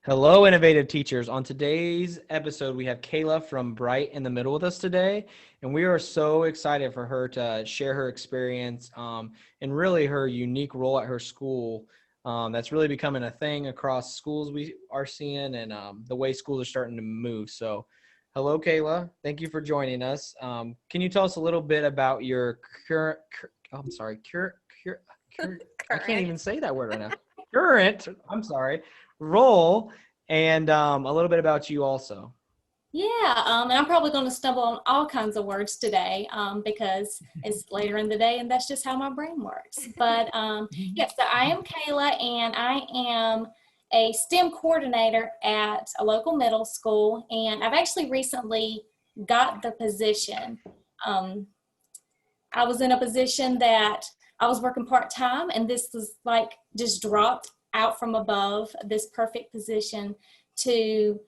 Hello, innovative teachers. On today's episode, we have Kayla from Bright in the Middle with us today, and we are so excited for her to share her experience and really her unique role at her school. That's really becoming a thing across schools we are seeing and the way schools are starting to move. So, hello, Kayla. Thank you for joining us. Can you tell us a little bit about your current? I can't even say that word right now. Current. I'm sorry. Role and a little bit about you also. Yeah, and I'm probably going to stumble on all kinds of words today because it's later in the day and that's just how my brain works. But yeah, so I am Kayla and I am a STEM coordinator at a local middle school, and I've actually recently got the position. I was in a position that I was working part-time, and this was like just dropped out from above, this perfect position to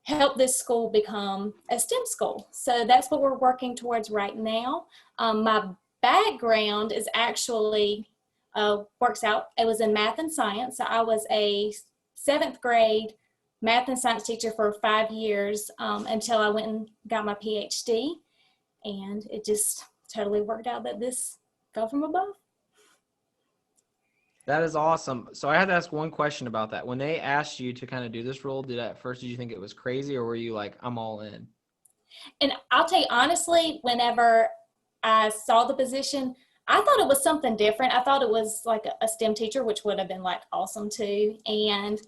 help this school become a STEM school. So that's what we're working towards right now. My background is actually works out. It was in math and science. So I was a 7th grade math and science teacher for 5 years until I went and got my PhD. And it just totally worked out that this fell from above. That is awesome. So I had to ask one question about that. When they asked you to kind of do this role, did you think it was crazy, or were you like, I'm all in? And I'll tell you honestly, whenever I saw the position, I thought it was something different. I thought it was like a STEM teacher, which would have been like awesome too. And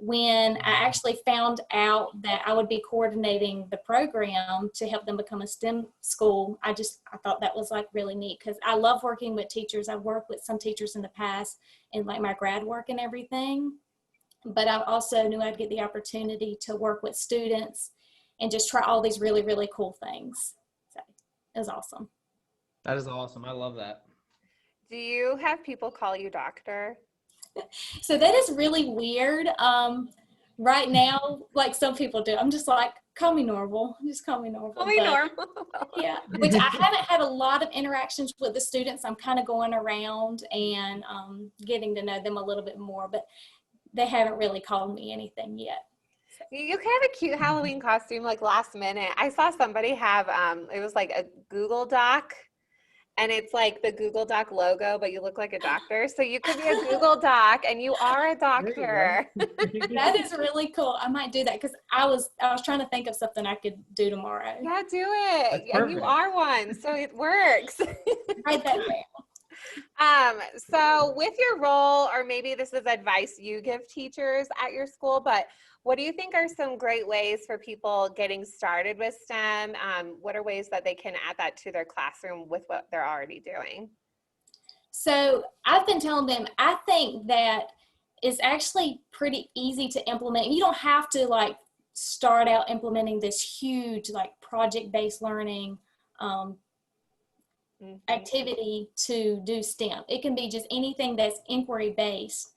when I actually found out that I would be coordinating the program to help them become a STEM school, I thought that was like really neat because I love working with teachers. I've worked with some teachers in the past in like my grad work and everything, but I also knew I'd get the opportunity to work with students and just try all these really, really cool things. So it was awesome. That is awesome. I love that. Do you have people call you doctor? So that is really weird. Right now, like some people do, I'm just like, call me Norville. Just call me Norville. Call me normal. Yeah, which I haven't had a lot of interactions with the students. I'm kind of going around and getting to know them a little bit more, but they haven't really called me anything yet. You could have a cute Halloween costume like last minute. I saw somebody have, it was like a Google Doc, and it's like the Google Doc logo, but you look like a doctor. So you could be a Google Doc and you are a doctor. That is really cool. I might do that because I was trying to think of something I could do tomorrow. Yeah, do it. And you are one, so it works. Write that down. So with your role, or maybe this is advice you give teachers at your school, but what do you think are some great ways for people getting started with STEM? What are ways that they can add that to their classroom with what they're already doing? So I've been telling them, I think that it's actually pretty easy to implement. You don't have to like start out implementing this huge like project-based learning activity to do STEM. It can be just anything that's inquiry-based.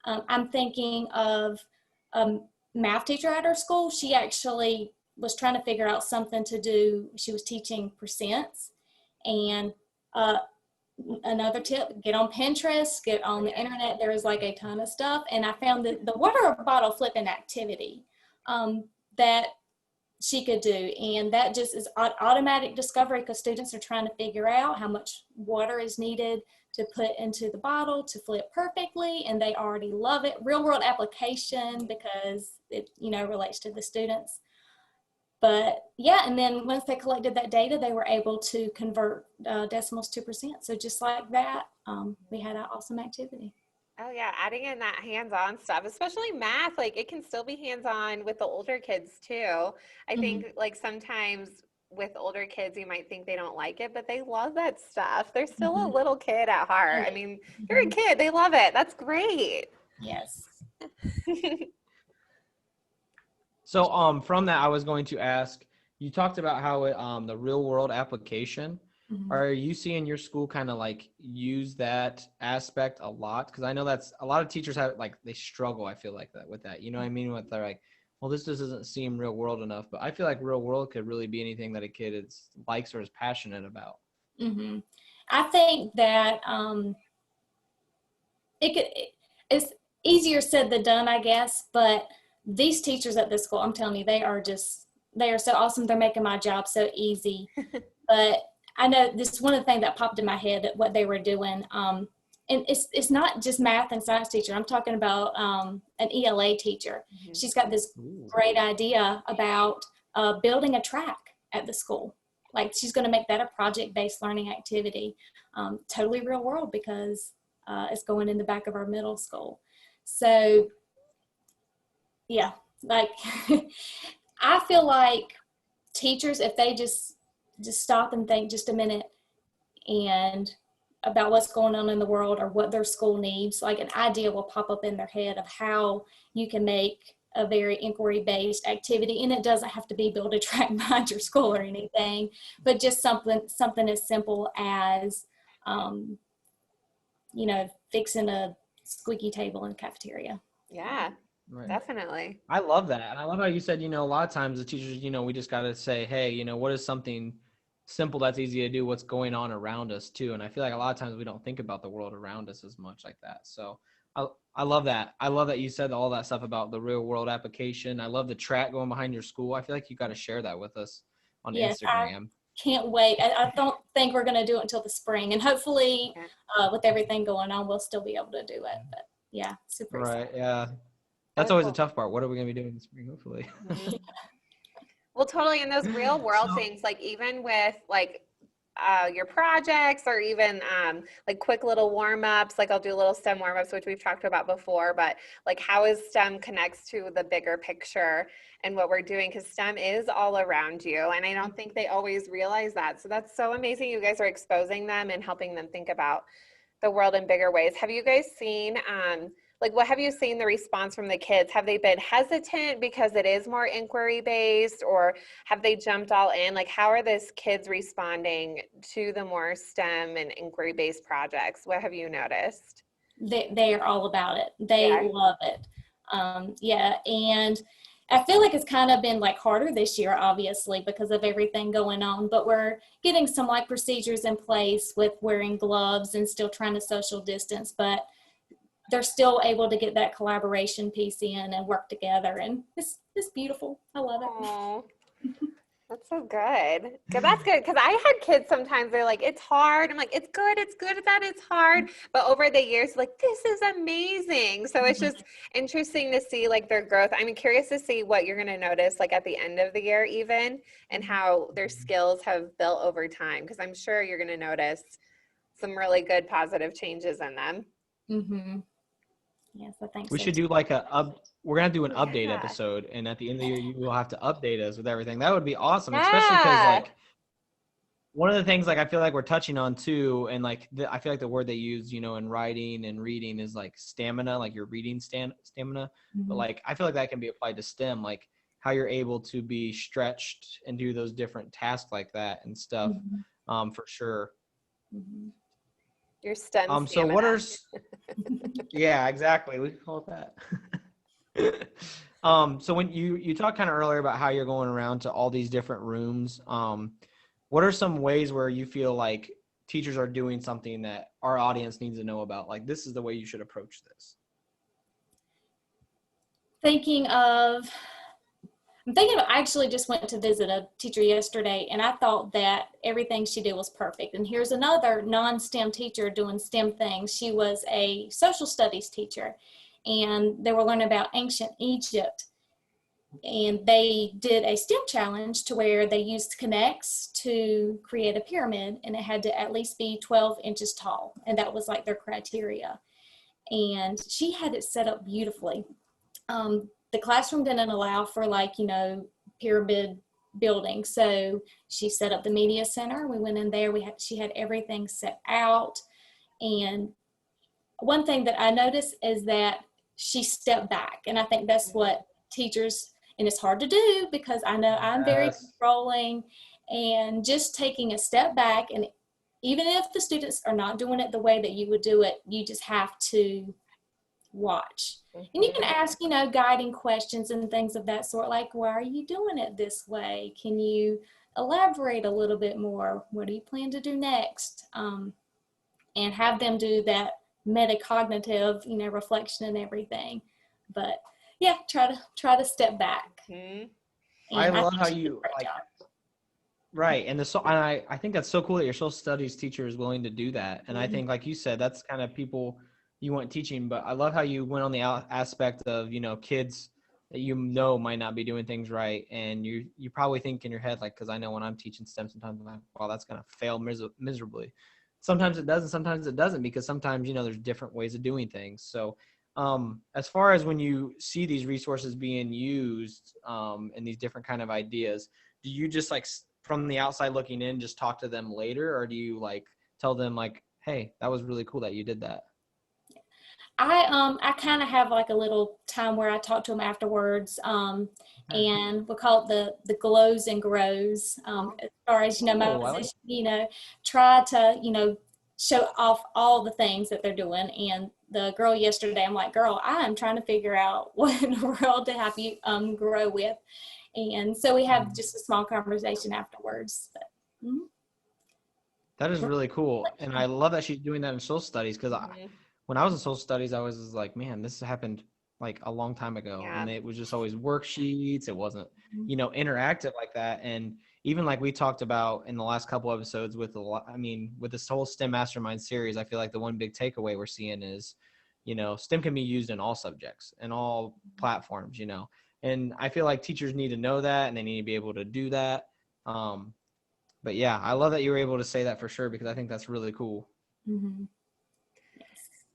I'm thinking of math teacher at our school. She actually was trying to figure out something to do. She was teaching percents, and another tip, get on Pinterest, get on the internet. There is like a ton of stuff, and I found that the water bottle flipping activity that she could do, and that just is automatic discovery because students are trying to figure out how much water is needed to put into the bottle to flip perfectly, and they already love it. Real world application because it relates to the students. But yeah, and then once they collected that data, they were able to convert decimals to percent. So just like that, we had an awesome activity. Oh yeah, adding in that hands-on stuff, especially math, like it can still be hands-on with the older kids too. I think like sometimes with older kids, you might think they don't like it, but they love that stuff. They're still a little kid at heart. I mean, you're a kid, they love it. That's great. Yes. So from that, I was going to ask, you talked about how it, the real world application. Are you seeing your school kind of like use that aspect a lot? Because I know that's a lot of teachers have like they struggle. I feel like that with that. You know what I mean? With they're like, well, this just doesn't seem real world enough. But I feel like real world could really be anything that a kid likes or is passionate about. I think that it's easier said than done, I guess. But these teachers at this school, I'm telling you, they are so awesome. They're making my job so easy. But I know this is one of the things that popped in my head that what they were doing. And it's not just math and science teacher. I'm talking about an ELA teacher. Mm-hmm. She's got this great idea about building a track at the school. Like she's going to make that a project-based learning activity, totally real world, because it's going in the back of our middle school. So yeah, like I feel like teachers, if they just stop and think just a minute and about what's going on in the world or what their school needs, like an idea will pop up in their head of how you can make a very inquiry-based activity. And it doesn't have to be build a track behind your school or anything, but just something as simple as, fixing a squeaky table in the cafeteria. Yeah, Right. definitely. I love that. And I love how you said, a lot of times the teachers, we just got to say, hey, what is something simple that's easy to do, what's going on around us too. And I feel like a lot of times we don't think about the world around us as much like that. So I love that. I love that you said all that stuff about the real world application. I love the track going behind your school. I feel like you got to share that with us on Instagram. Can't wait. I don't think we're going to do it until the spring, and hopefully with everything going on, we'll still be able to do it. But yeah, super right. excited. Yeah. That's always a tough part. What are we going to be doing in the spring, hopefully? Mm-hmm. Well, totally. And those real world things, like even with like your projects or even like quick little warm-ups, like I'll do little STEM warm-ups, which we've talked about before, but like how is STEM connects to the bigger picture and what we're doing, because STEM is all around you. And I don't think they always realize that. So that's so amazing. You guys are exposing them and helping them think about the world in bigger ways. Have you guys seen, what have you seen the response from the kids? Have they been hesitant because it is more inquiry based, or have they jumped all in? Like, how are these kids responding to the more STEM and inquiry based projects? What have you noticed? They are all about it. They love it. And I feel like it's kind of been like harder this year, obviously, because of everything going on, but we're getting some like procedures in place with wearing gloves and still trying to social distance, but they're still able to get that collaboration piece in and work together. And it's beautiful. I love it. Aww. That's so good. That's good. Because I had kids sometimes, they're like, it's hard. I'm like, it's good that it's hard. But over the years, like, this is amazing. So it's just interesting to see like their growth. I'm curious to see what you're going to notice like at the end of the year even, and how their skills have built over time. Because I'm sure you're going to notice some really good positive changes in them. Mm-hmm. Yes, I think we so should too. do like we're going to do an update episode, and at the end of the year, you will have to update us with everything. That would be awesome, especially because like one of the things like I feel like we're touching on too, and like I feel like the word they use, in writing and reading is like stamina, like your reading stamina. Mm-hmm. But like I feel like that can be applied to STEM, like how you're able to be stretched and do those different tasks like that and stuff, for sure. Mm-hmm. Your STEM stamina. So what are yeah, exactly, we call it that. So when you talked kind of earlier about how you're going around to all these different rooms, what are some ways where you feel like teachers are doing something that our audience needs to know about, like this is the way you should approach this? I actually just went to visit a teacher yesterday, and I thought that everything she did was perfect. And here's another non-STEM teacher doing STEM things. She was a social studies teacher, and they were learning about ancient Egypt. And they did a STEM challenge to where they used connects to create a pyramid, and it had to at least be 12 inches tall. And that was like their criteria. And she had it set up beautifully. The classroom didn't allow for pyramid building. So she set up the media center. We went in there, she had everything set out. And one thing that I noticed is that she stepped back. And I think that's what teachers, and it's hard to do because I know I'm very controlling, and just taking a step back. And even if the students are not doing it the way that you would do it, you just have to watch. And you can ask, guiding questions and things of that sort, like, why are you doing it this way? Can you elaborate a little bit more? What do you plan to do next? And have them do that metacognitive, reflection and everything. But yeah, try to step back. Mhm. I And love think how she did a you great like, job. right. And I think that's so cool that your social studies teacher is willing to do that. And I think, like you said, that's kind of people you want teaching, but I love how you went on the aspect of, kids that might not be doing things right. And you probably think in your head, like, cause I know when I'm teaching STEM, sometimes I'm like, wow, that's going to fail miserably. Sometimes it does, and sometimes it doesn't, because sometimes, there's different ways of doing things. So, as far as when you see these resources being used, and these different kind of ideas, do you just like from the outside looking in, just talk to them later, or do you like tell them like, hey, that was really cool that you did that? I kind of have like a little time where I talk to them afterwards, and we call it the glows and grows. As far as my Oh, I like. position, try to show off all the things that they're doing. And the girl yesterday, I'm like, girl, I am trying to figure out what in the world to have you grow with. And so we have just a small conversation afterwards. But, That is really cool, and I love that she's doing that in social studies, because when I was in social studies, I was just like, man, this happened like a long time ago, Yeah. and it was just always worksheets. It wasn't, interactive like that. And even like we talked about in the last couple episodes with with this whole STEM Mastermind series, I feel like the one big takeaway we're seeing is, STEM can be used in all subjects and all platforms, and I feel like teachers need to know that, and they need to be able to do that. But yeah, I love that you were able to say that for sure, because I think that's really cool. mm-hmm.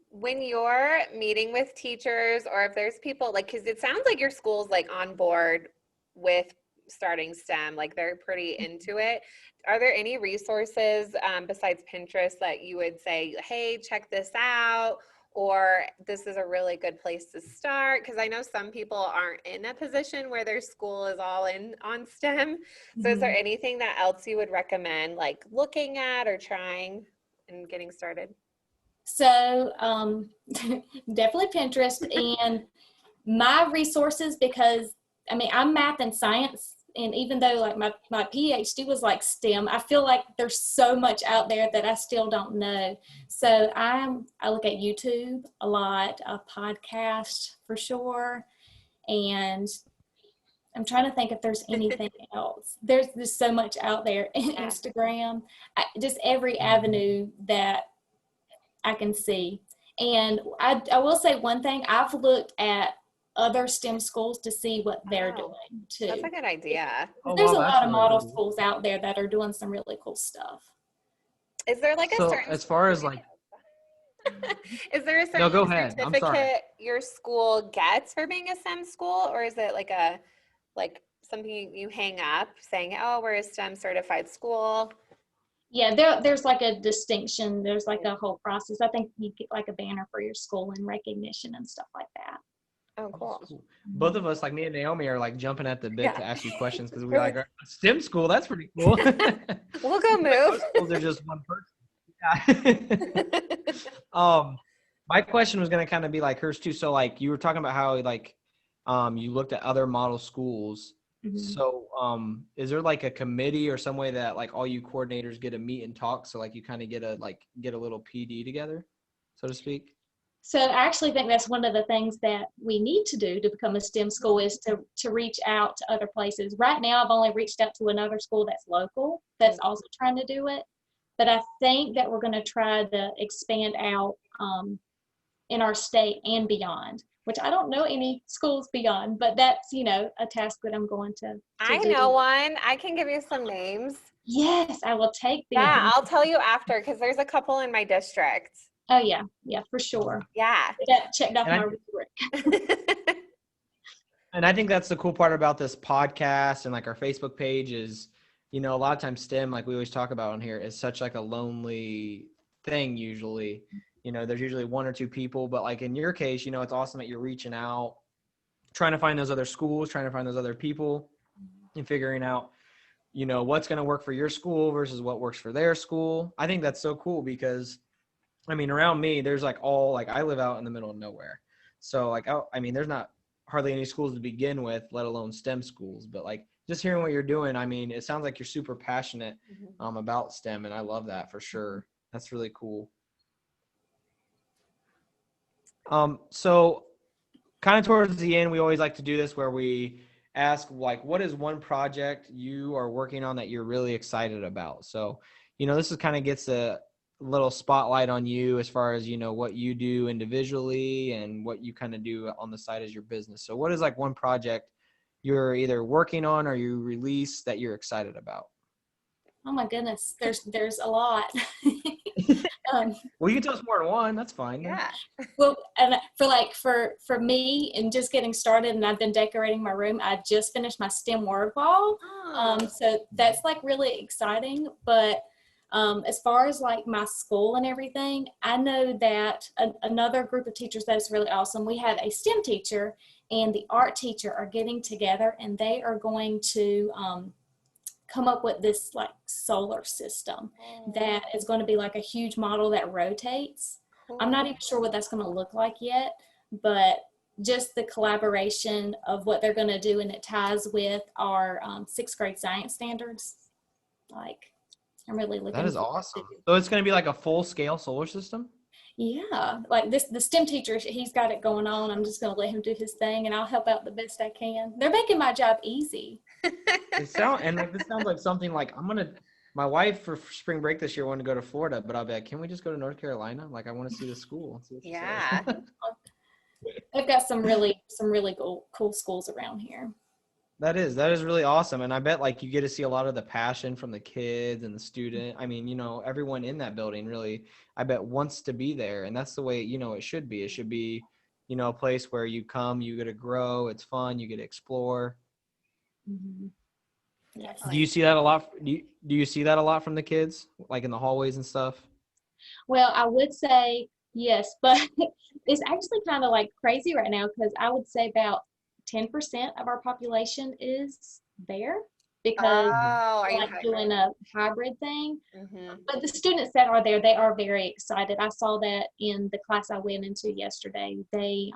When you're meeting with teachers, or if there's people like, because it sounds like your school's like on board with starting STEM, like they're pretty into it. Are there any resources besides Pinterest that you would say, hey, check this out, or this is a really good place to start? Because I know some people aren't in a position where their school is all in on STEM. So is there anything that else you would recommend, like looking at or trying and getting started? So definitely Pinterest and my resources, because I'm math and science, and even though like my PhD was like STEM, I feel like there's so much out there that I still don't know. So I look at YouTube a lot, a podcast for sure, and I'm trying to think if there's anything else. There's so much out there. Instagram, just every avenue that I can see. And I will say one thing, I've looked at other STEM schools to see what they're doing too. That's a good idea. Oh, There's wow, a that's lot of really model cool. schools out there that are doing some really cool stuff. Is there like a So certain as far as like, is there a no, certain go ahead. I'm sorry. certificate your school gets for being a STEM school, or is it like something you hang up saying, oh, we're a STEM certified school? Yeah, there's like a distinction. There's like a whole process. I think you get like a banner for your school and recognition and stuff like that. Oh, cool. Both of us, like me and Naomi, are like jumping at the bit to ask you questions, because we We're like STEM school. That's pretty cool. We'll go Like, move. most schools are just one person. Yeah. My question was gonna kind of be like hers too. So like you were talking about how like you looked at other model schools. So is there like a committee or some way that like all you coordinators get to meet and talk, so like you kind of get a little PD together, so to speak? So I actually think that's one of the things that we need to do to become a STEM school, is to reach out to other places. Right now, I've only reached out to another school that's local that's also trying to do it. But I think that we're going to try to expand out in our state and beyond, which I don't know any schools beyond, but that's, a task that I'm going to I do. know one. I can give you some names. Yes, I will take them. Yeah, I'll tell you after, because there's a couple in my district. Oh, yeah, for sure. Yeah. That checked off my rubric. And I think that's the cool part about this podcast and like our Facebook page is, a lot of times STEM, like we always talk about on here, is such like a lonely thing usually. There's usually one or two people, but like in your case, it's awesome that you're reaching out, trying to find those other schools, trying to find those other people, and figuring out, what's going to work for your school versus what works for their school. I think that's so cool because, around me, there's like I live out in the middle of nowhere. So like, there's not hardly any schools to begin with, let alone STEM schools. But like just hearing what you're doing, it sounds like you're super passionate about STEM, and I love that for sure. That's really cool. So kind of towards the end, we always like to do this where we ask, like, what is one project you are working on that you're really excited about? So, this is kind of gets a little spotlight on you as far as, what you do individually and what you kind of do on the side as your business. So what is like one project you're either working on or you release that you're excited about? Oh my goodness, there's a lot. Well, you can tell us more than one. That's fine. Yeah. Well, and for me and just getting started, and I've been decorating my room. I just finished my STEM word wall, so that's like really exciting. But as far as like my school and everything, I know that another group of teachers that is really awesome. We have a STEM teacher and the art teacher are getting together, and they are going to come up with this like solar system that is going to be like a huge model that rotates. Cool. I'm not even sure what that's going to look like yet, but just the collaboration of what they're going to do, and it ties with our sixth grade science standards. Like, I'm really looking. That is awesome. So it's going to be like a full scale solar system? Yeah, like the STEM teacher, he's got it going on. I'm just going to let him do his thing, and I'll help out the best I can. They're making my job easy. This sounds like something like my wife for spring break this year wanted to go to Florida, but I'll be like, can we just go to North Carolina? Like, I want to see the school. Yeah. They've got some really cool schools around here. That is really awesome. And I bet like you get to see a lot of the passion from the kids and the student. I mean, everyone in that building really, I bet wants to be there. And that's the way, it should be. It should be, a place where you come, you get to grow. It's fun. You get to explore. Mm-hmm. Yes. Do you see that a lot? Do you see that a lot from the kids, like in the hallways and stuff? Well, I would say yes, but it's actually kind of like crazy right now, because I would say about 10% of our population is there because we're like doing a hybrid thing. Mm-hmm. But the students that are there, they are very excited. I saw that in the class I went into yesterday. They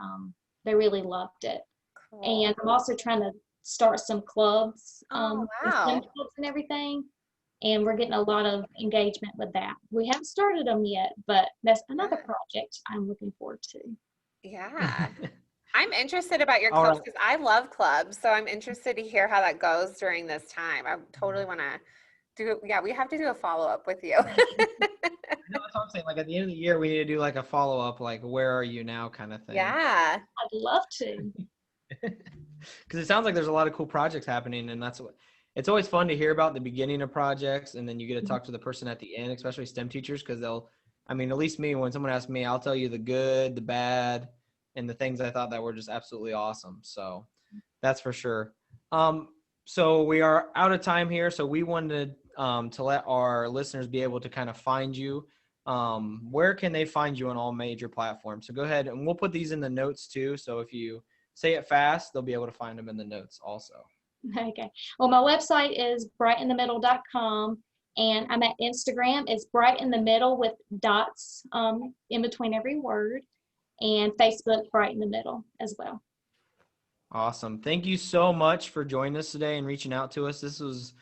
really loved it. Cool. And I'm also trying to start some clubs, STEM clubs and everything. And we're getting a lot of engagement with that. We haven't started them yet, but that's another project I'm looking forward to. Yeah. I'm interested about your clubs because I love clubs. So I'm interested to hear how that goes during this time. I totally want to we have to do a follow-up with you. That's what I'm saying. Like at the end of the year, we need to do like a follow-up, like where are you now kind of thing. Yeah. I'd love to. Because it sounds like there's a lot of cool projects happening, and it's always fun to hear about the beginning of projects, and then you get to talk to the person at the end, especially STEM teachers, because at least me, when someone asks me, I'll tell you the good, the bad, and the things I thought that were just absolutely awesome. So that's for sure. So we are out of time here, so we wanted to let our listeners be able to kind of find you. Where can they find you on all major platforms? So go ahead, and we'll put these in the notes too, so if you say it fast, they'll be able to find them in the notes also. Okay. Well, my website is brightinthemiddle.com, and I'm at Instagram. It's bright in the middle with dots in between every word, and Facebook, Bright in the Middle as well. Awesome. Thank you so much for joining us today and reaching out to us. This was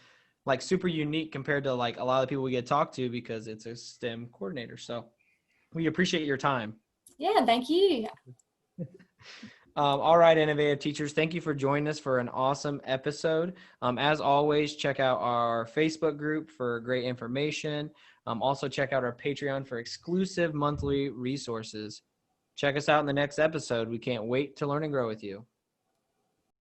like super unique compared to like a lot of people we get to talk to because it's a STEM coordinator. So we appreciate your time. Yeah, thank you. All right, innovative teachers, thank you for joining us for an awesome episode. As always, check out our Facebook group for great information. Also check out our Patreon for exclusive monthly resources. Check us out in the next episode. We can't wait to learn and grow with you.